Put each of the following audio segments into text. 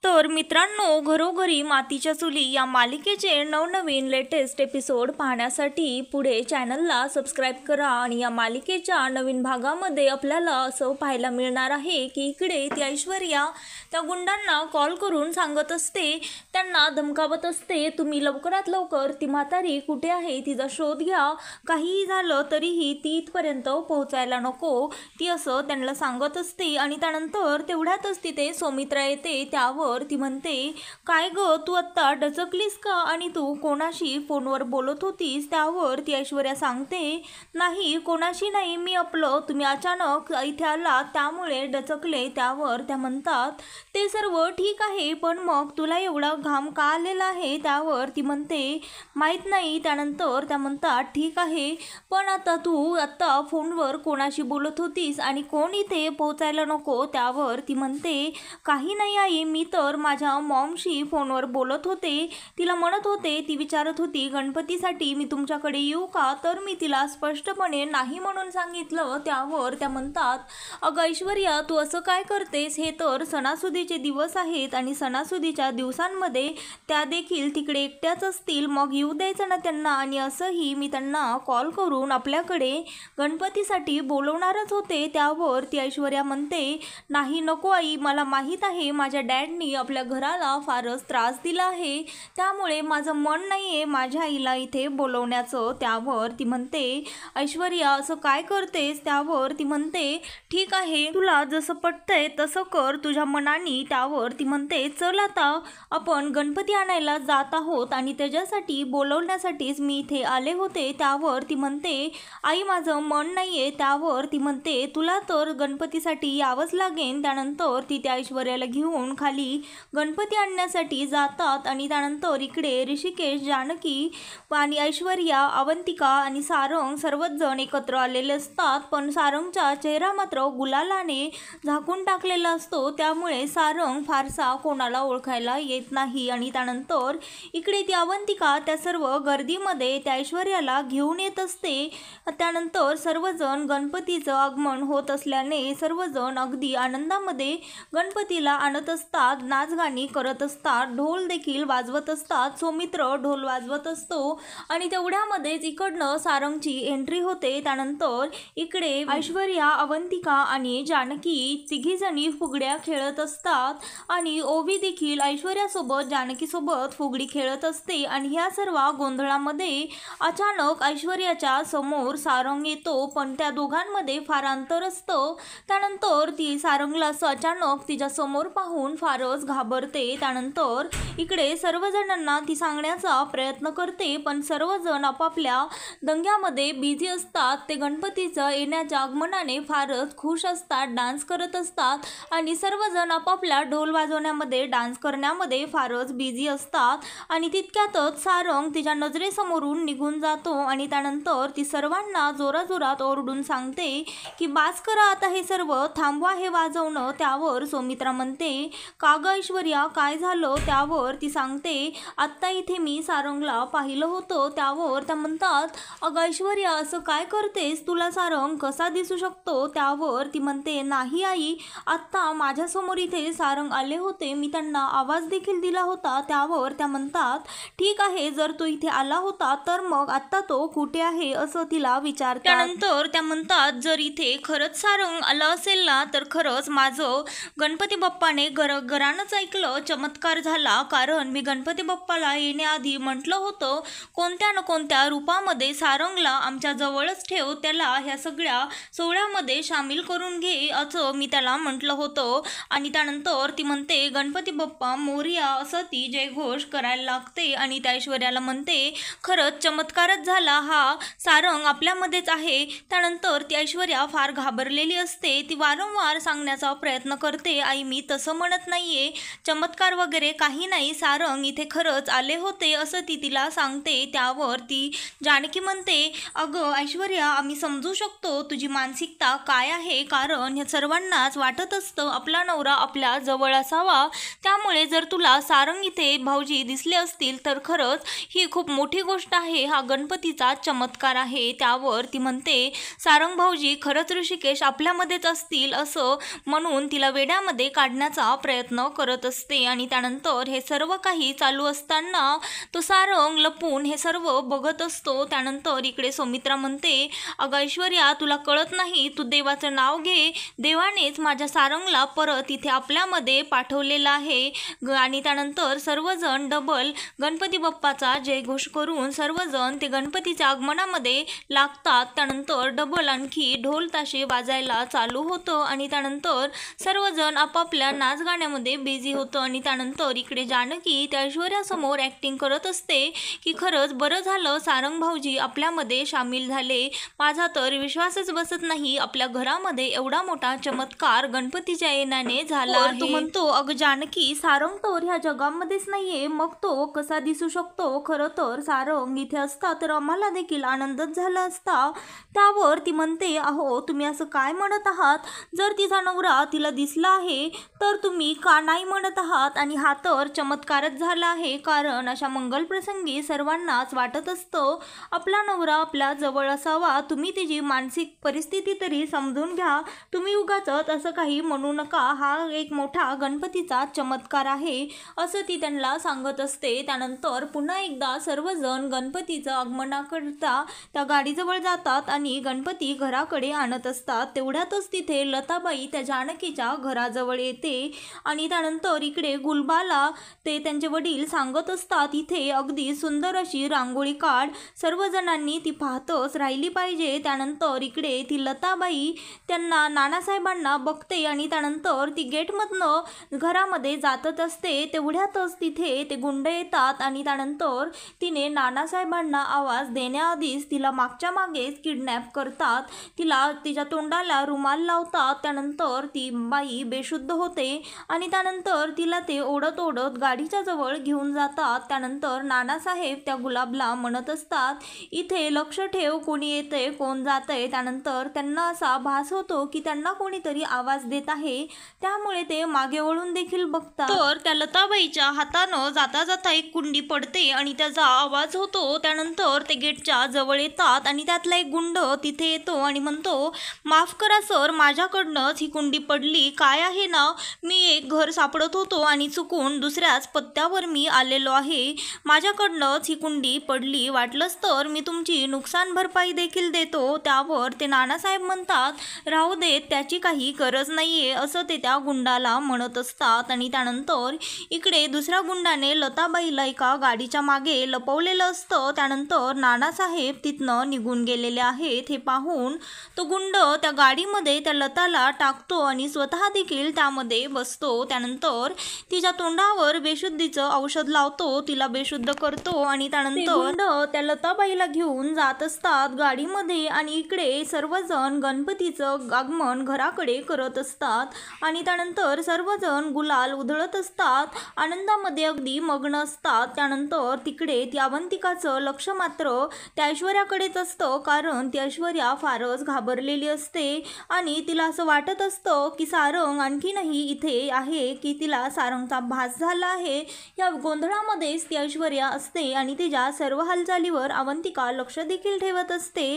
तर मित्रांनो, घरोघरी मातीच्या चुली या मालिकेचे नवनवीन लेटेस्ट एपिसोड पाहण्यासाठी पुढे चॅनलला सबस्क्राईब करा। आणि या मालिकेच्या नवीन भागामध्ये आपल्याला असं पाहायला मिळणार आहे की इकडे ती ऐश्वर्या त्या गुंडांना कॉल करून सांगत असते, त्यांना धमकावत असते, तुम्ही लवकरात लवकर ती म्हातारी कुठे आहे तिचा शोध घ्या, काहीही झालं तरीही ती इथपर्यंत पोहोचायला नको, ती असं त्यांना सांगत असते। आणि त्यानंतर तेवढ्यातच तिथे सौमित्रा येते। त्यावर ती म्हणते, काय ग तू आत्ता डचकलीस का आणि तू कोणाशी फोनवर बोलत होतीस? त्यावर ती ऐश्वर्या सांगते, नाही कोणाशी नाही, मी आपलं तुम्ही अचानक इथे आला त्यामुळे डचकले। त्यावर त्या म्हणतात, ते सर्व ठीक आहे पण मग तुला एवढा घाम का आलेला आहे? त्यावर ती म्हणते, माहीत नाही। त्यानंतर त्या म्हणतात, ठीक आहे पण आता तू आत्ता फोनवर कोणाशी बोलत होतीस आणि कोण इथे पोहोचायला नको? त्यावर ती म्हणते, काही नाही आई, मी तर माझ्या मॉमशी फोनवर बोलत होते, तिला म्हणत होते, ती विचारत होती गणपतीसाठी मी तुमच्याकडे येऊ का? तर मी तिला स्पष्टपणे नाही म्हणून सांगितलं। त्यावर त्या म्हणतात, अगं ऐश्वर्या तू असं काय करतेस? हे तर सणासुदीचे दिवस आहेत आणि सणासुदीच्या दिवसांमध्ये त्या देखील तिकडे एकट्याच असतील, मग येऊ द्यायचं ना त्यांना। आणि असंही मी त्यांना कॉल करून आपल्याकडे गणपतीसाठी बोलवणारच होते। त्यावर ती ऐश्वर्या म्हणते, नाही नको आई, मला माहीत आहे माझ्या डॅडनी आपल्या घराला फारच त्रास दिला आहे, त्यामुळे माझं मन नाही आहे माझ्या आईला इथे बोलवण्याचं। त्यावर ती म्हणते, ऐश्वर्या असं काय करतेस? त्यावर ती म्हणते, ठीक आहे तुला जसं पटतंय तसं कर तुझ्या मनाने। त्यावर ती म्हणते, चल आता आपण गणपती आणायला जात आहोत आणि त्याच्यासाठी बोलवण्यासाठीच मी इथे आले होते। त्यावर ती म्हणते, आई माझं मन नाही आहे। त्यावर ती म्हणते, तुला तर गणपतीसाठी यावंच लागेल। त्यानंतर ती त्या ऐश्वर्याला घेऊन खाली गणपती आणण्यासाठी जातात। आणि त्यानंतर इकडे ऋषिकेश, जानकी आणि ऐश्वर्या, अवंतिका आणि सारंग सर्वच जण एकत्र आलेले असतात, पण सारंगचा चेहरा मात्र गुलालाने झाकून टाकलेला असतो, त्यामुळे सारंग फारसा कोणाला ओळखायला येत नाही। आणि त्यानंतर इकडे ती अवंतिका त्या सर्व गर्दीमध्ये त्या ऐश्वर्याला घेऊन येत असते। त्यानंतर सर्वजण गणपतीचं आगमन होत असल्याने सर्वजण अगदी आनंदामध्ये गणपतीला आणत असतात, नाचगाणी करत असतात, ढोल देखील वाजवत असतात। सौमित्र ढोल वाजवत असतो आणि तेवढ्यामध्येच इकडनं सारंगची एंट्री होते। त्यानंतर इकडे ऐश्वर्या, अवंतिका आणि जानकी तिघीजणी फुगड्या खेळत असतात आणि ओवी देखील ऐश्वर्यासोबत जानकीसोबत फुगडी खेळत असते। आणि ह्या सर्व गोंधळामध्ये अचानक ऐश्वर्याच्या समोर सारंग येतो, पण त्या दोघांमध्ये फार अंतर असतं। त्यानंतर ती सारंगला असं अचानक तिच्या समोर पाहून फारच घाबरते। त्यानंतर इकडे सर्वजणांना ती सांगण्याचा प्रयत्न करते, पण सर्वजण आपापल्या दंग्यामध्ये बिझी असतात। ते गणपतीचं येण्याच्या आगमनाने फारच खुश असतात, डान्स करत असतात आणि सर्वजण आपापल्या ढोल वाजवण्यामध्ये, डान्स करण्यामध्ये फारच बिझी असतात। आणि तितक्यातच सारंग तिच्या नजरेसमोरून निघून जातो आणि त्यानंतर ती सर्वांना जोराजोरात ओरडून सांगते की बास करा आता, हे सर्व थांबवा हे वाजवणं। त्यावर सौमित्रा म्हणते, का ग ऐश्वर्या काय झालं? त्यावर ती सांगते, आत्ता इथे मी सारंगला पाहिलं होतं। त्यावर त्या म्हणतात, अगं ऐश्वर्या असं काय करतेस? तुला सारंग कसा दिसू शकतो? त्यावर ती म्हणते, नाही आई, आत्ता माझ्यासमोर इथे सारंग आले होते, मी त्यांना आवाज देखील दिला होता। त्यावर त्या म्हणतात, ठीक आहे जर तो इथे आला होता तर मग आत्ता तो कुठे आहे असं तिला विचारतात। त्यानंतर त्या म्हणतात, जर इथे खरंच सारंग आला असेल ना तर खरंच माझं गणपती बाप्पाने घरानंच ऐकलं चमत्कार झाला, कारण मी गणपती बाप्पाला येण्याआधी म्हटलं होतं कोणत्या न कोणत्या रूपामध्ये सारंगला आमच्या जवळच ठेव, त्याला ह्या सगळ्या सोहळ्यामध्ये सामील करून घे असं मी त्याला म्हटलं होतं। आणि त्यानंतर ती म्हणते, गणपती बाप्पा मोरया असं ती जयघोष करायला लागते। आणि त्या ऐश्वर्याला म्हणते, खरंच चमत्कारच झाला, हा सारंग आपल्यामध्येच आहे। त्यानंतर ती ऐश्वर्या फार घाबरलेली असते, ती वारंवार सांगण्याचा प्रयत्न करते, आई मी तसं म्हणत नाहीये, चमत्कार वगैरे काही नाही, सारंग इथे खरंच आले होते असं ती तिला सांगते। त्यावर ती जानकी म्हणते, अगं ऐश्वर्या आम्ही समजू शकतो तुझी मानसिकता काय आहे, कारण ह्या सर्वांनाच वाटत असतं आपला नवरा आपल्या जवळ असावा, त्यामुळे जर तुला सारंग इथे भाऊजी दिसले असतील तर खरंच ही खूप मोठी गोष्ट आहे, हा गणपतीचा चमत्कार आहे. त्यावर ती म्हणते सारंग भाऊजी खरंच ऋषिकेश आपल्यामध्येच असतील असं म्हणून तिला वेड्यामध्ये काढण्याचा प्रयत्न करत असते. आणि त्यानंतर हे सर्व काही चालू असताना तो सारंग लपून हे सर्व बघत असतो. त्यानंतर इकडे सौमित्रा म्हणते अगं ऐश्वर्या, तुला कळत नाही, तू देवाचं नाव घे, देवानेच माझ्या सारंगला परत इथे आपल्यामध्ये पाठवलेलं आहे. आणि त्यानंतर सर्वजण डबल गणपती बाप्पाचा जयघोष करून सर्वजण ते गणपतीच्या आगमनामध्ये लागतात. त्यानंतर डबल आणखी ढोल ताशे वाजायला चालू होतं आणि त्यानंतर सर्वजण आपापल्या नाच गाण्यामध्ये बिझी होतं. आणि त्यानंतर इकडे जानकी त्या ऐश्वर्यासमोर ॲक्टिंग करत असते की खरंच बरं झालं सारंग भाऊजी आपल्यामध्ये सामील झाले, माझा तर विश्वासच बसत नाही, आपल्या घरामध्ये एवढा मोठा चमत्कार गणपतीच्या येण्याने झाला आहे. तो म्हणतो अगं जानकी, सारंग तर ह्या जगामध्येच नाहीये, मग तो कसा दिसू शकतो? खरं तर सारंग इथे असता तर आम्हाला देखील आनंदच झाला असता. त्यावर ती म्हणते अहो तुम्ही असं काय म्हणत आहात, जर तिचा नवरा तिला दिसला आहे तर तुम्ही का नाही म्हणत आहात? आणि हा तर चमत्कारच झाला आहे, कारण अशा मंगल प्रसंगी सर्वांनाच वाटत असतं आपला नवरा आपल्या जवळ असावा. तुम्ही तिची मानसिक परिस्थिती तरी समजून घ्या, तुम्ही उगाचच असं काही म्हणू नका, हा एक मोठा गणपतीचा चमत्कार आहे असं ती त्यांना सांगत असते. त्यानंतर पुन्हा एकदा सर्वजण गणपतीचं आगमनाकरता त्या गाडीजवळ जातात आणि गणपती घराकडे आणत असतात. तेवढ्यातच तिथे लताबाई त्या जानकीच्या घराजवळ येते आणि त्यानंतर इकडे गुलबाला ते त्यांचे वडील सांगत असतात इथे अगदी सुंदर अशी रांगोळी काढ, सर्वजणांनी ती पाहतच राहिली पाहिजे. त्यानंतर इकडे ती लताबाई त्यांना नानासाहेबांना बघते आणि त्यानंतर ती गेटमधनं घरामध्ये जातच असते. तेवढ्यातच तिथे ते गुंड येतात आणि त्यानंतर तिने नानासाहेबांना आवाज देण्याआधीच तिला मागच्या मागेच किडनॅप करतात. तिला तिच्या तोंडाला रुमाल लावतात. त्यानंतर ती बाई बेशुद्ध होते आणि त्यानंतर तिला ते ओढत ओढत गाडीच्या जवळ घेऊन जातात. त्यानंतर नानासाहेब त्या गुलाबला म्हणत असतात इथे लक्ष ठेव, कोणी येतंय कोण जातंय. त्यानंतर त्यांना असा भास होतो की त्यांना कोणीतरी आवाज देत आहे, त्यामुळे ते मागे वळून देखील बघतात. तर त्या लताबाईच्या हातानं जाता जाता एक कुंडी पडते आणि त्याचा आवाज होतो. त्यानंतर ते गेटच्या जवळ येतात आणि त्यातला एक गुंड तिथे येतो आणि म्हणतो माफ करा सर, माझ्याकडनंच ही कुंडी पडली, काय आहे ना, मी एक घर सापडत होतो आणि चुकून दुसऱ्याच पत्त्यावर मी आलेलो आहे, माझ्याकडनंच ही कुंडी पडली, वाटलंच तर मी तुमची नुकसान भरपाई देखील देतो. त्यावर ते नानासाहेब म्हणतात राहू देत, त्याची काही गरज नाहीये असं ते त्या गुंडाला म्हणत असतात. आणि त्यानंतर इकडे दुसऱ्या गुंडाने लताबाईला एका गाडीच्या मागे लपवलेलं असतं. त्यानंतर नानासाहेब तिथनं निघून गेलेले आहेत हे पाहून तो गुंड त्या गाडीमध्ये त्या लताला टाकतो आणि स्वतः देखील त्यामध्ये बसतो. त्यानंतर तिच्या तोंडावर बेशुद्धीचं औषध लावतो, तिला बेशुद्ध करतो आणि त्यानंतर गुंड त्या लताबाईला घेऊन जात असतात गाडीमध्ये. आणि इकडे सर्वजण गणपतीचं आगमन घराकडे करत असतात आणि त्यानंतर सर्वजण गुलाल उधळत असतात, आनंदामध्ये अगदी मग्न असतात. त्यानंतर तिकडे ती अवंतिकाचं लक्ष मात्र त्या ऐश्वर्याकडेच असतं, कारण ती ऐश्वर्या फारच घाबरलेली असते आणि तिला असं वाटत असतं की सारंग आणखीनही इथे आहे, की तिला सारंगचा भास झाला आहे. या गोंधळामध्येच ती ऐश्वर्या असते आणि तिच्या सर्व हालचालीवर अवंतिका लक्ष देखील ठेवत असते.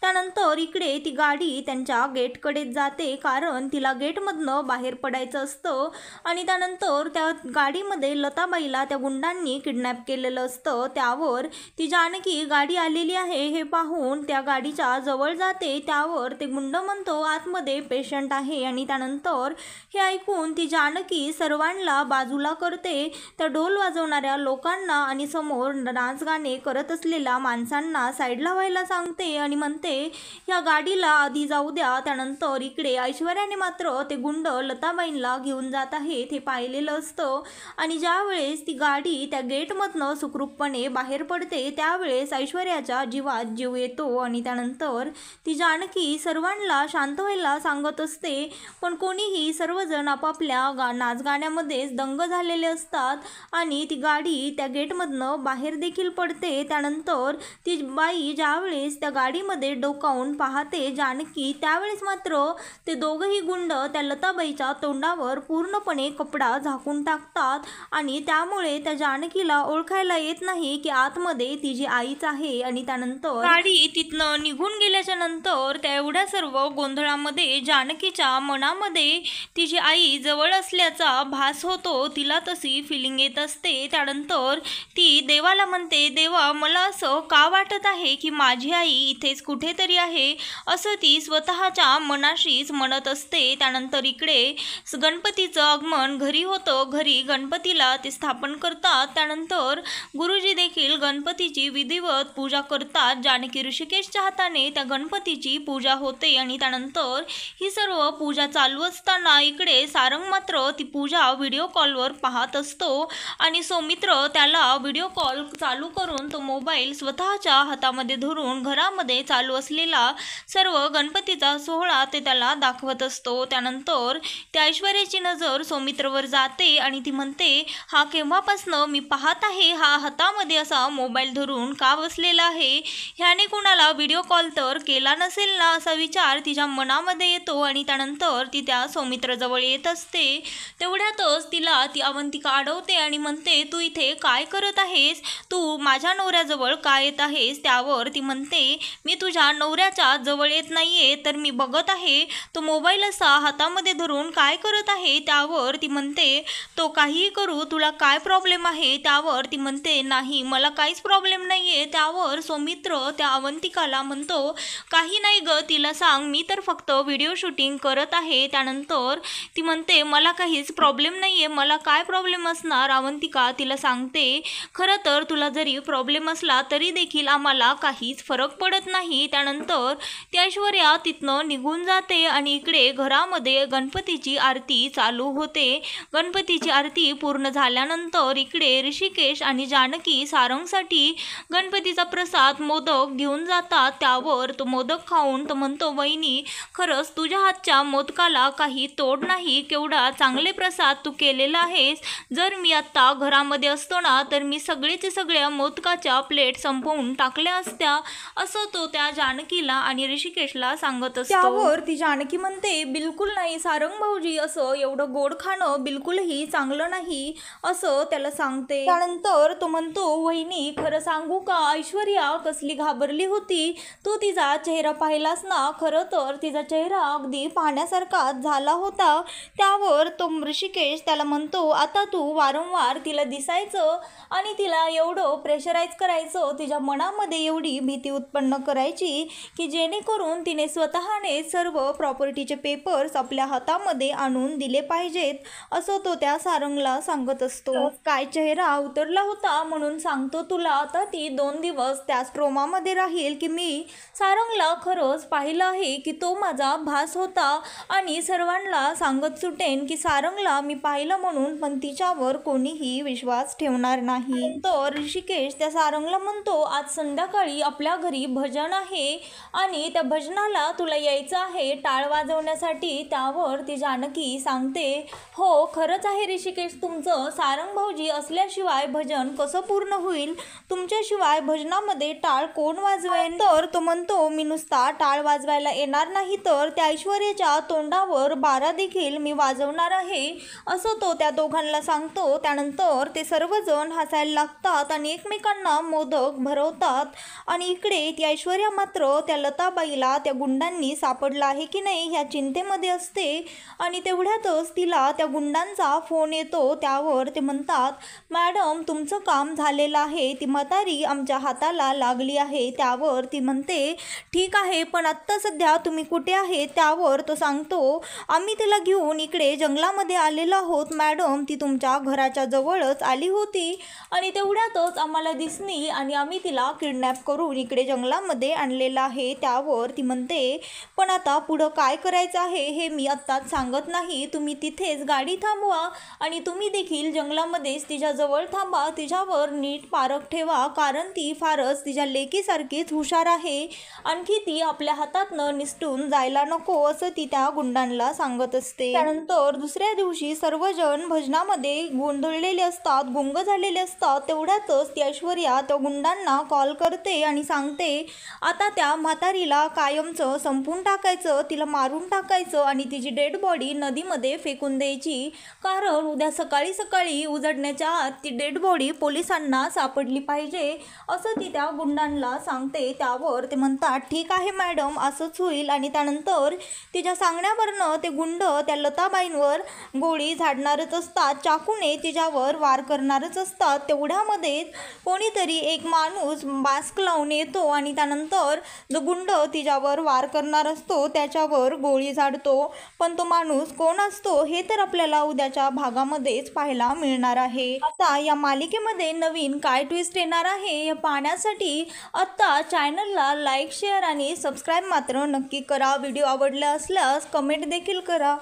त्यानंतर इकडे ती गाडी त्यांच्या गेटकडे जाते, कारण तिला गेटमधनं बाहेर पडायचं असतं आणि त्यानंतर त्या गाडीमध्ये लताबाईला त्या गुंडांनी किडनॅप केलेलं असतं. त्यावर ती जानकी गाडी आलेली आहे हे पाहून त्या गाडीच्या जवळ जाते. त्यावर ते गुंड म्हणतो आतमध्ये पेशंट आहे आणि त्यानंतर हे ऐकून ती जानकी सर्वांना बाजूला करते, त्या ढोल वाजवणाऱ्या लोकांना आणि समोर नाच गाणे करत असलेल्या माणसांना साईडला व्हायला सांगते आणि म्हणते या गाडीला आधी जाऊ द्या. त्यानंतर इकडे ऐश्वर्याने मात्र ते गुंड लताबाईंना घेऊन जात आहेत हे पाहिलेलं असतं आणि ज्यावेळेस ती गाडी त्या गेटमधनं सुखरूपपणे बाहेर पडते त्यावेळेस ऐश्वर्याच्या जीवात जीव येतो आणि त्यानंतर ती जानकी सर्वांना शांत व्हायला सांगत असते, पण कोणीही सर्वजण आपापल्या नाच गाण्यामध्येच दंग झालेले असतात आणि ती गाडी त्या गेटमधनं बाहेर देखील पडते. त्यानंतर ती बाई ज्यावेळेस त्या गाडीमध्ये डोकावून पाहते जानकी, त्यावेळेस मात्र ते दोघंही गुंड त्या लताबाईच्या तोंडावर पूर्णपणे कपडा दरवाजा झाकून टाकतात आणि त्यामुळे त्या जानकीला ओळखायला येत नाही की आतमध्ये तिची आईच आहे. आणि त्यानंतर गाडी तिथनं निघून गेल्याच्या नंतर त्या एवढ्या सर्व गोंधळामध्ये जानकीच्या मनामध्ये तिची आई जवळ असल्याचा भास होतो. तिला तशी फिलिंग येत असते. त्यानंतर ती देवाला म्हणते, देवा मला असं का वाटत आहे की माझी आई इथेच कुठेतरी आहे, असं ती स्वतःच्या मनाशीच म्हणत असते. त्यानंतर इकडे गणपतीचं आगमन घरी होतं. घरी गणपतीला ते स्थापन करतात. त्यानंतर गुरुजी देखील गणपतीची विधिवत पूजा करतात. जानकी ऋषिकेशच्या हाताने त्या गणपतीची पूजा होते. आणि त्यानंतर ही सर्व पूजा चालू असताना इकडे सारंग मात्र ती पूजा व्हिडिओ कॉलवर पाहत असतो आणि सौमित्र त्याला व्हिडिओ कॉल चालू करून तो मोबाईल स्वतःच्या हातामध्ये धरून घरामध्ये चालू असलेला सर्व गणपतीचा सोहळा ते त्याला दाखवत असतो. त्यानंतर त्या ऐश्वर्याची नजर सौमित्रवर जाते आणि ती म्हणते, हा केव्हापासनं मी पाहत आहे, हा हातामध्ये असा मोबाईल धरून का बसलेला आहे, ह्याने कोणाला व्हिडिओ कॉल तर केला नसेल ना, असा विचार तिच्या मनामध्ये येतो. आणि त्यानंतर ती त्या सौमित्रजवळ येत असते. तेवढ्यातच तिला ती अवंतिका अडवते आणि म्हणते, तू इथे काय करत आहेस, तू माझ्या नवऱ्याजवळ का येत आहेस. त्यावर ती म्हणते, मी तुझ्या नवऱ्याच्या जवळ येत नाहीये, तर मी बघत आहे तो मोबाईल असा हातामध्ये धरून काय करत आहे. त्यावर ती म्हणते, तो काहीही करू, तुला काय प्रॉब्लेम आहे. त्यावर ती म्हणते, नाही मला काहीच प्रॉब्लेम नाहीये. त्यावर सौमित्र त्या अवंतिकाला म्हणतो, काही नाही ग, तिला सांग मी तर फक्त व्हिडिओ शूटिंग करत आहे. त्यानंतर ती म्हणते, मला काहीच प्रॉब्लेम नाहीये, मला काय प्रॉब्लेम असणार. अवंतिका तिला सांगते, खरं तर तुला जरी प्रॉब्लेम असला तरी देखील आम्हाला काहीच फरक पडत नाही. त्यानंतर ती ऐश्वर्या तिथनं निघून जाते आणि इकडे घरामध्ये गणपतीची आरती चालू होते. गणपतीची आरती पूर्ण झाल्यानंतर इकडे ऋषिकेश आणि जानकी सारंगसाठी गणपतीचा प्रसाद मोदक घेऊन जातात. त्यावर तो मोदक खाऊन तो म्हणतो, वहिनी खरंच तुझ्या हातच्या मोदकाला काही तोड नाही, केवढा चांगले प्रसाद तू केलेला आहेस. जर मी आत्ता घरामध्ये असतो ना, तर मी सगळ्या मोदकाच्या प्लेट संपवून टाकल्या असत्या, असं तो त्या जानकीला आणि ऋषिकेशला सांगत असतो. त्यावर ती जानकी म्हणते, बिलकुल नाही सारंग भाऊजी, असं एवढं गोड खाणं बिलकुलही चांगलं नाही, असं त्याला सांगते. त्यानंतर तो म्हणतो, वहिनी खरं सांगू का, ऐश्वर्या कसली घाबरली होती, तू तिचा चेहरा पाहिलास ना, खरं तर तिचा चेहरा अगदी पाहण्यासारखा झाला होता. त्यावर तो ऋषिकेश त्याला म्हणतो, आता तू वारंवार तिला दिसायचं आणि तिला एवढं प्रेशराईज करायचं, तिच्या मनामध्ये एवढी भीती उत्पन्न करायची की जेणेकरून तिने स्वतःने सर्व प्रॉपर्टीचे पेपर्स आपल्या हातामध्ये आणून दिले पाहिजेत, असं तो त्या सारंगला सांगत असतो. काय चेहरा उतरला होता म्हणून सांगतो तुला, आता ती 2 दिवस त्याच ट्रोमामध्ये राहील की मी सारंगला खरंच पाहिलं आहे की तो माझा भास होता आणि सर्वांना सांगत सुटेन की सारंगला मी पाहिलं म्हणून, पण तिच्यावर कोणीही विश्वास ठेवणार नाही. तर ऋषिकेश त्या सारंगला म्हणतो, आज संध्याकाळी आपल्या घरी भजन आहे आणि त्या भजनाला तुला यायचं आहे टाळ वाजवण्यासाठी. त्यावर ती जानकी सांगते, हो खरंच आहे ऋषिकेश तुमचं, सारंग भाऊजी असल्याशिवाय भजन कसं पूर्ण होईल, तुमच्याशिवाय भजनामध्ये टाळ कोण वाजवेन. तर तो म्हणतो, मी नुसता टाळ वाजवायला येणार नाही, तर त्या ऐश्वर्याच्या तोंडावर 12 देखील मी वाजवणार आहे, असं तो त्या दोघांना सांगतो. त्यानंतर ते सर्वजण हसायला लागतात आणि एकमेकांना मोदक भरवतात. आणि इकडे ती ऐश्वर्या मात्र त्या लताबाईला त्या गुंडांनी सापडला आहे की नाही ह्या चिंतेमध्ये असते. आणि तेवढ्यातच तिला त्या गुंडांचा फोन येतो. त्यावर ते म्हणतात, मॅडम तुमचं काम झालेलं आहे, ती म्हातारी आमच्या हाताला लागली आहे. त्यावर ती म्हणते, ठीक आहे, पण आत्ता सध्या तुम्ही कुठे आहे. त्यावर तो सांगतो, आम्ही तिला घेऊन इकडे जंगलामध्ये आलेलो आहोत मॅडम, ती तुमच्या घराच्या जवळच आली होती आणि तेवढ्यातच आम्हाला दिसली आणि आम्ही तिला किडनॅप करून इकडे जंगलामध्ये आणलेलं आहे. त्यावर ती म्हणते, पण आता पुढं काय करायचं आहे हे मी आत्ताच सांगत नाही, तुम्ही तिथेच गाडी थांबवा आणि तुम्ही देखील जंगलामध्येच तिच्याजवळ थांबा, तिच्यावर नीट पारख ठेवा, कारण ती फारच तिच्या लेकीसारखीच हुशार आहे, आणखी ती आपल्या हातातनं निसटून जायला नको, असं ती त्या गुंडांना सांगत असते. त्यानंतर दुसऱ्या दिवशी सर्वजण भजनामध्ये गोंधळलेले असतात, गुंग झालेले असतात. तेवढ्यातच ती ऐश्वर्या त्या गुंडांना कॉल करते आणि सांगते, आता त्या म्हातारीला कायमचं संपून टाकायचं, तिला मारून टाकायचं आणि तिची डेड बॉडी नदीमध्ये फेकून द्यायची. कारण उद्या सकाळी सकाळी उजडण्याच्या आत ती डेड बॉडी पोलिसांना सापडली पाहिजे असं ती त्या गुंडांना सांगते. त्यावर ते म्हणतात ठीक आहे मॅडम, असंच होईल. आणि त्यानंतर तिच्या सांगण्यावरनं ते गुंड त्या लताबाईंवर गोळी झाडणारच असतात, चाकूने तिच्यावर वार करणारच असतात. तेवढ्यामध्ये कोणीतरी एक माणूस मास्क लावून येतो आणि त्यानंतर जो गुंड तिच्यावर वार करणार असतो त्याच्यावर गोळी झाडतो. पण तो माणूस कोण असतो हे तर आपल्याला उद्याच्या भागामध्येच पाहायला मिळणार आहे. आता या मालिकेमध्ये नवीन काय ट्विस्ट येणार आहे हे पाहण्यासाठी आता चॅनलला लाईक, शेअर आणि सबस्क्राईब मात्र नक्की करा. व्हिडिओ आवडला असल्यास कमेंट देखील करा.